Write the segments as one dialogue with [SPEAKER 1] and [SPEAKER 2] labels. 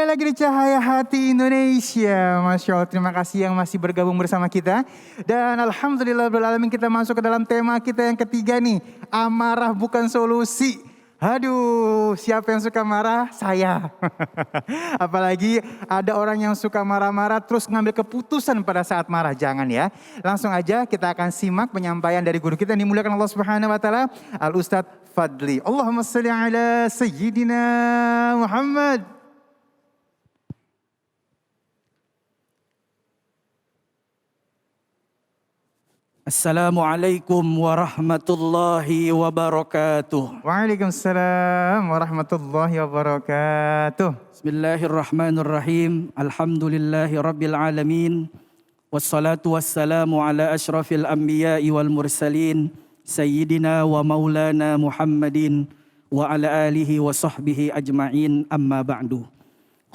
[SPEAKER 1] lagi di Cahaya Hati Indonesia. Masya Allah, terima kasih yang masih bergabung bersama kita. Dan Alhamdulillah kita masuk ke dalam tema kita yang ketiga nih. Amarah bukan solusi. Aduh, siapa yang suka marah? Saya. Apalagi ada orang yang suka marah-marah terus ngambil keputusan pada saat marah. Jangan ya. Langsung aja kita akan simak penyampaian dari guru kita yang dimuliakan Allah Subhanahu wa taala, Al Ustadz Fadli. Allahumma shalli ala sayyidina Muhammad.
[SPEAKER 2] Assalamualaikum warahmatullahi wabarakatuh.
[SPEAKER 1] Waalaikumsalam warahmatullahi wabarakatuh.
[SPEAKER 2] Bismillahirrahmanirrahim. Alhamdulillahi rabbil alamin. Wassalatu wassalamu ala ashrafil anbiya'i wal mursalin. Sayyidina wa maulana Muhammadin wa ala alihi wa sahbihi ajma'in, amma ba'du.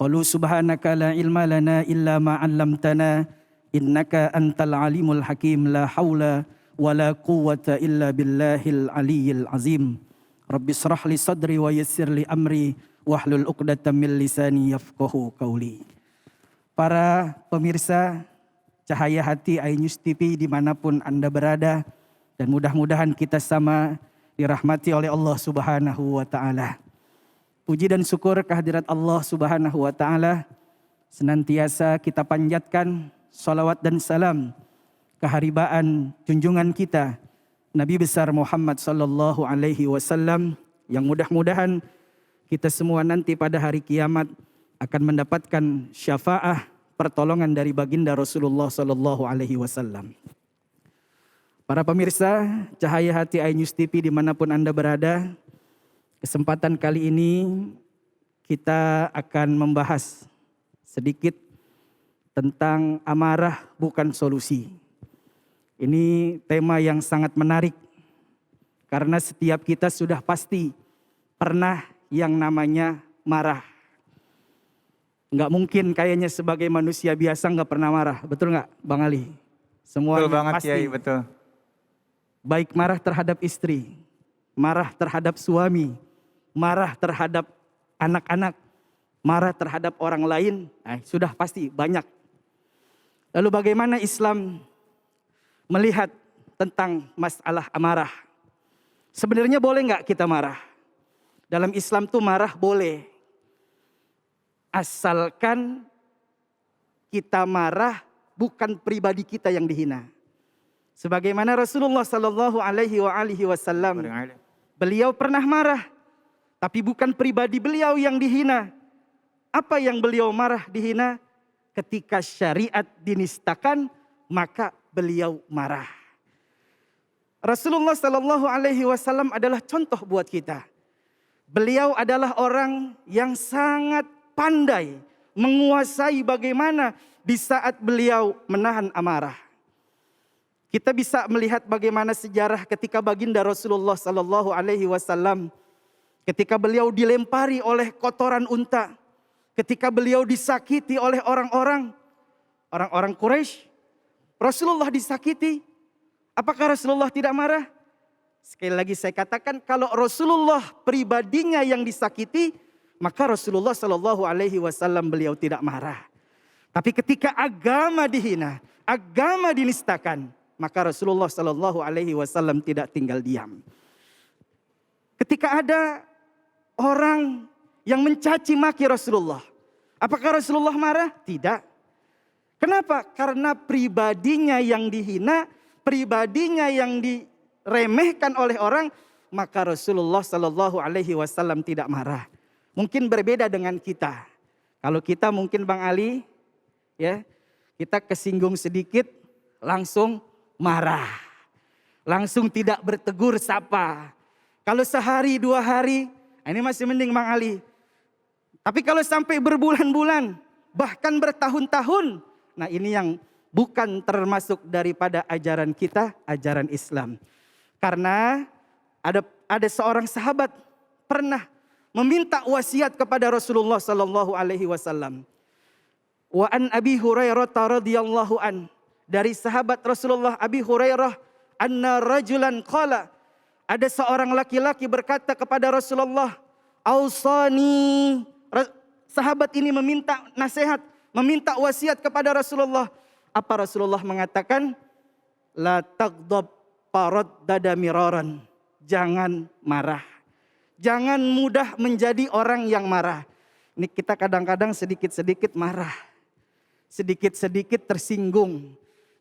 [SPEAKER 2] Qalu subhanaka la ilma lana illa ma 'allamtana. Innaka antal alimul hakim, la hawla wa la quwwata illa billahil aliyyil azim. Rabbi shrah li sadri wa yassir li amri wahlul 'uqdatam min lisani yafqahu qawli. Para pemirsa Cahaya Hati iNews TV dimanapun Anda berada, dan mudah-mudahan kita sama dirahmati oleh Allah Subhanahu wa taala. Puji dan syukur kehadirat Allah Subhanahu wa taala senantiasa kita panjatkan. Salawat dan salam keharibaan junjungan kita Nabi besar Muhammad sallallahu alaihi wasallam, yang mudah-mudahan kita semua nanti pada hari kiamat akan mendapatkan syafaah pertolongan dari baginda Rasulullah sallallahu alaihi wasallam. Para pemirsa Cahaya Hati iNews TV dimanapun Anda berada, kesempatan kali ini kita akan membahas sedikit tentang amarah bukan solusi. Ini tema yang sangat menarik karena setiap kita sudah pasti pernah yang namanya marah. Nggak mungkin kayaknya sebagai manusia biasa nggak pernah marah, betul nggak Bang Ali? Semuanya
[SPEAKER 1] betul banget,
[SPEAKER 2] pasti.
[SPEAKER 1] Kiai, betul.
[SPEAKER 2] Baik marah terhadap istri, marah terhadap suami, marah terhadap anak-anak, marah terhadap orang lain, sudah pasti banyak. Lalu bagaimana Islam melihat tentang masalah amarah? Sebenarnya boleh nggak kita marah? Dalam Islam tuh marah boleh. Asalkan kita marah bukan pribadi kita yang dihina. Sebagaimana Rasulullah Sallallahu Alaihi Wasallam, beliau pernah marah, tapi bukan pribadi beliau yang dihina. Apa yang beliau marah dihina? Ketika syariat dinistakan, maka beliau marah. Rasulullah Sallallahu Alaihi Wasallam adalah contoh buat kita. Beliau adalah orang yang sangat pandai menguasai bagaimana di saat beliau menahan amarah. Kita bisa melihat bagaimana sejarah ketika baginda Rasulullah Sallallahu Alaihi Wasallam, ketika beliau dilempari oleh kotoran unta. Ketika beliau disakiti oleh orang-orang Quraisy, Rasulullah disakiti. Apakah Rasulullah tidak marah? Sekali lagi saya katakan, kalau Rasulullah pribadinya yang disakiti, maka Rasulullah Shallallahu Alaihi Wasallam beliau tidak marah. Tapi ketika agama dihina, agama dinistakan, maka Rasulullah Shallallahu Alaihi Wasallam tidak tinggal diam. Ketika ada orang yang mencaci maki Rasulullah, apakah Rasulullah marah? Tidak. Kenapa? Karena pribadinya yang dihina, pribadinya yang diremehkan oleh orang, maka Rasulullah Sallallahu Alaihi Wasallam tidak marah. Mungkin berbeda dengan kita. Kalau kita mungkin Bang Ali, ya, kita kesinggung sedikit, langsung marah, langsung tidak bertegur sapa. Kalau sehari 2 hari, ini masih mending Bang Ali. Tapi kalau sampai berbulan-bulan, bahkan bertahun-tahun, nah ini yang bukan termasuk daripada ajaran kita, ajaran Islam. Karena ada seorang sahabat pernah meminta wasiat kepada Rasulullah Sallallahu Alaihi Wasallam. Wa an Abi Hurairah radhiyallahu an, dari sahabat Rasulullah Abi Hurairah, anna rajulan qala, ada seorang laki-laki berkata kepada Rasulullah, ausani, sahabat ini meminta nasihat, meminta wasiat kepada Rasulullah. Apa Rasulullah mengatakan? La taghdab faraddada miraran. Jangan marah. Jangan mudah menjadi orang yang marah. Ini kita kadang-kadang sedikit-sedikit marah. Sedikit-sedikit tersinggung.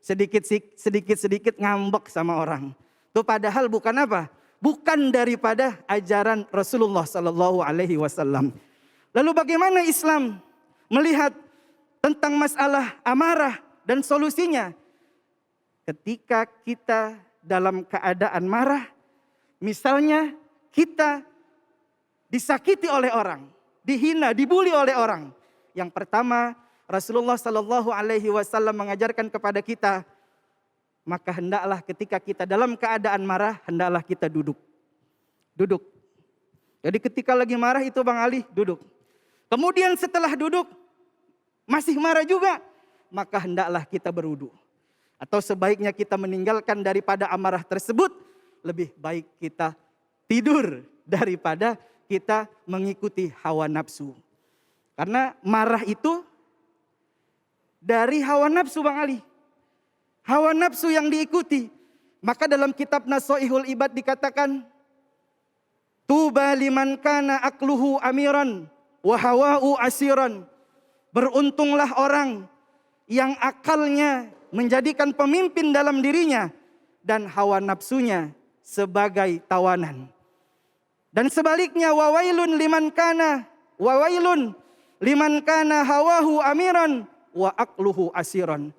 [SPEAKER 2] Sedikit-sedikit ngambek sama orang. Itu padahal bukan apa? Bukan daripada ajaran Rasulullah sallallahu alaihi wasallam. Lalu bagaimana Islam melihat tentang masalah amarah dan solusinya? Ketika kita dalam keadaan marah, misalnya kita disakiti oleh orang, dihina, dibuli oleh orang. Yang pertama, Rasulullah sallallahu alaihi wasallam mengajarkan kepada kita, maka hendaklah ketika kita dalam keadaan marah, hendaklah kita duduk. Duduk. Jadi ketika lagi marah itu Bang Ali, duduk. Kemudian setelah duduk, masih marah juga, maka hendaklah kita berwudu. Atau sebaiknya kita meninggalkan daripada amarah tersebut, lebih baik kita tidur daripada kita mengikuti hawa nafsu. Karena marah itu dari hawa nafsu Bang Ali. Hawa nafsu yang diikuti. Maka dalam kitab Nasoihul Ibad dikatakan, Tuba liman kana akluhu amiran wa hawa'u asiran. Beruntunglah orang yang akalnya menjadikan pemimpin dalam dirinya dan hawa nafsunya sebagai tawanan. Dan sebaliknya wawailun liman kana hawahu amiran wa akluhu asiran.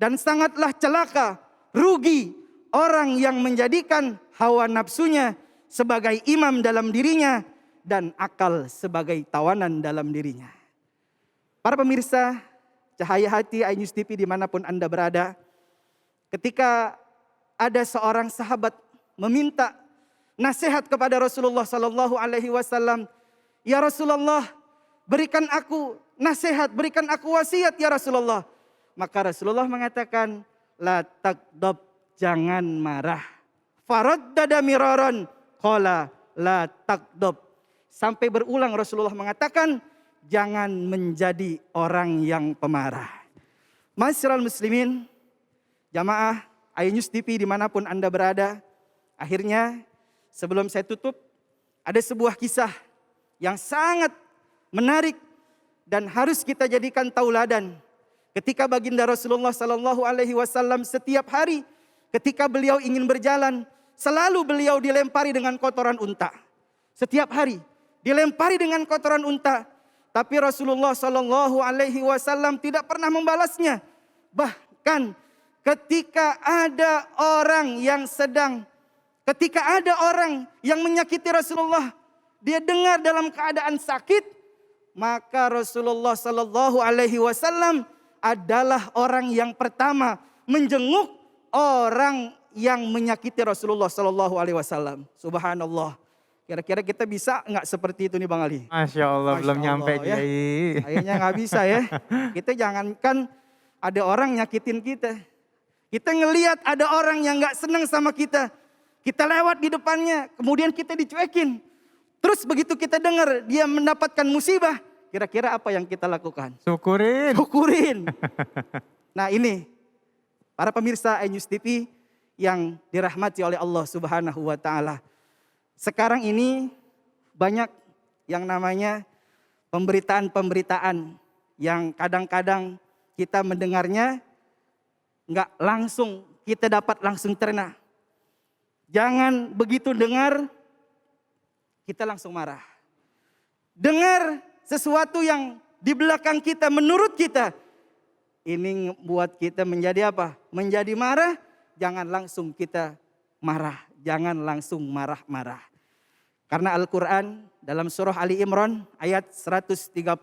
[SPEAKER 2] Dan sangatlah celaka, rugi orang yang menjadikan hawa nafsunya sebagai imam dalam dirinya dan akal sebagai tawanan dalam dirinya. Para pemirsa, Cahaya Hati iNews TV dimanapun Anda berada, ketika ada seorang sahabat meminta nasihat kepada Rasulullah sallallahu alaihi wasallam, "Ya Rasulullah, berikan aku nasihat, berikan aku wasiat ya Rasulullah." Maka Rasulullah mengatakan, "La taghdab, jangan marah." Faraddada miraran, qala la taghdab. Sampai berulang Rasulullah mengatakan, jangan menjadi orang yang pemarah. Masyiral muslimin, jamaah iNews TV dimanapun Anda berada. Akhirnya sebelum saya tutup, ada sebuah kisah yang sangat menarik dan harus kita jadikan tauladan. Ketika baginda Rasulullah sallallahu alaihi wasallam setiap hari ketika beliau ingin berjalan, selalu beliau dilempari dengan kotoran unta. Setiap hari dilempari dengan kotoran unta. Tapi Rasulullah sallallahu alaihi wasallam tidak pernah membalasnya. Bahkan ketika ada orang yang menyakiti Rasulullah, dia dengar dalam keadaan sakit, maka Rasulullah sallallahu alaihi wasallam adalah orang yang pertama menjenguk orang yang menyakiti Rasulullah sallallahu alaihi wasallam. Subhanallah. Kira-kira kita bisa nggak seperti itu nih Bang Ali?
[SPEAKER 1] Masya Allah, belum nyampe
[SPEAKER 2] ya.
[SPEAKER 1] Kiai.
[SPEAKER 2] Kayaknya nggak bisa ya. Kita jangankan ada orang nyakitin kita. Kita ngelihat ada orang yang nggak senang sama kita. Kita lewat di depannya, kemudian kita dicuekin. Terus begitu kita dengar dia mendapatkan musibah, kira-kira apa yang kita lakukan? Syukurin. Nah ini, para pemirsa iNews TV yang dirahmati oleh Allah Subhanahu wa Ta'ala. Sekarang ini banyak yang namanya pemberitaan-pemberitaan yang kadang-kadang kita mendengarnya nggak langsung kita dapat langsung terima. Jangan begitu dengar kita langsung marah. Dengar sesuatu yang di belakang kita menurut kita ini buat kita menjadi apa? Menjadi marah, jangan langsung kita marah, jangan langsung marah-marah. Karena Al-Quran dalam surah Ali Imran ayat 134,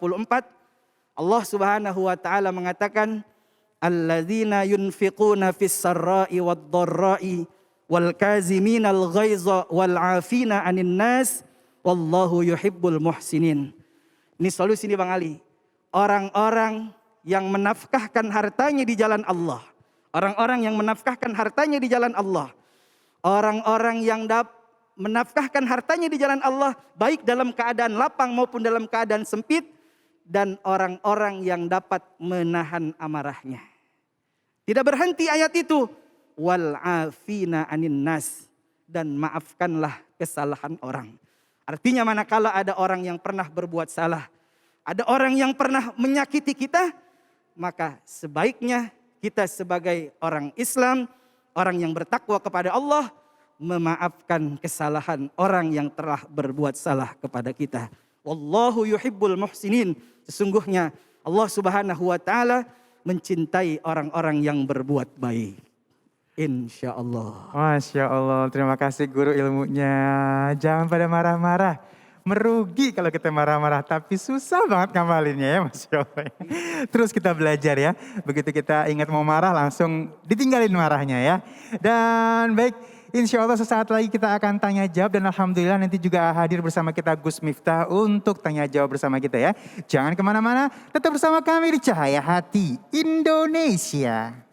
[SPEAKER 2] Allah Subhanahu wa Ta'ala mengatakan, alladzina yunfiquna fis sarra'i wad dharra'i wal kaziminal ghaiza wal 'afina 'anil nas wallahu yuhibbul muhsinin. Ini solusi nih Bang Ali. Orang-orang yang menafkahkan hartanya di jalan Allah. Orang-orang yang menafkahkan hartanya di jalan Allah. Orang-orang yang menafkahkan hartanya di jalan Allah, baik dalam keadaan lapang maupun dalam keadaan sempit, dan orang-orang yang dapat menahan amarahnya. Tidak berhenti ayat itu. Wal afina anin nas, dan maafkanlah kesalahan orang. Artinya manakala ada orang yang pernah berbuat salah, ada orang yang pernah menyakiti kita, maka sebaiknya kita sebagai orang Islam, orang yang bertakwa kepada Allah, memaafkan kesalahan orang yang telah berbuat salah kepada kita. Wallahu yuhibbul muhsinin. Sesungguhnya Allah Subhanahu wa taala mencintai orang-orang yang berbuat baik. Insya Allah.
[SPEAKER 1] Masya Allah, terima kasih guru ilmunya. Jangan pada marah-marah. Merugi kalau kita marah-marah, tapi susah banget ngamalinnya ya Masya Allah. Terus kita belajar ya, begitu kita ingat mau marah langsung ditinggalin marahnya ya. Dan baik, insya Allah sesaat lagi kita akan tanya jawab dan alhamdulillah nanti juga hadir bersama kita Gus Miftah untuk tanya jawab bersama kita ya. Jangan kemana-mana, tetap bersama kami di Cahaya Hati Indonesia.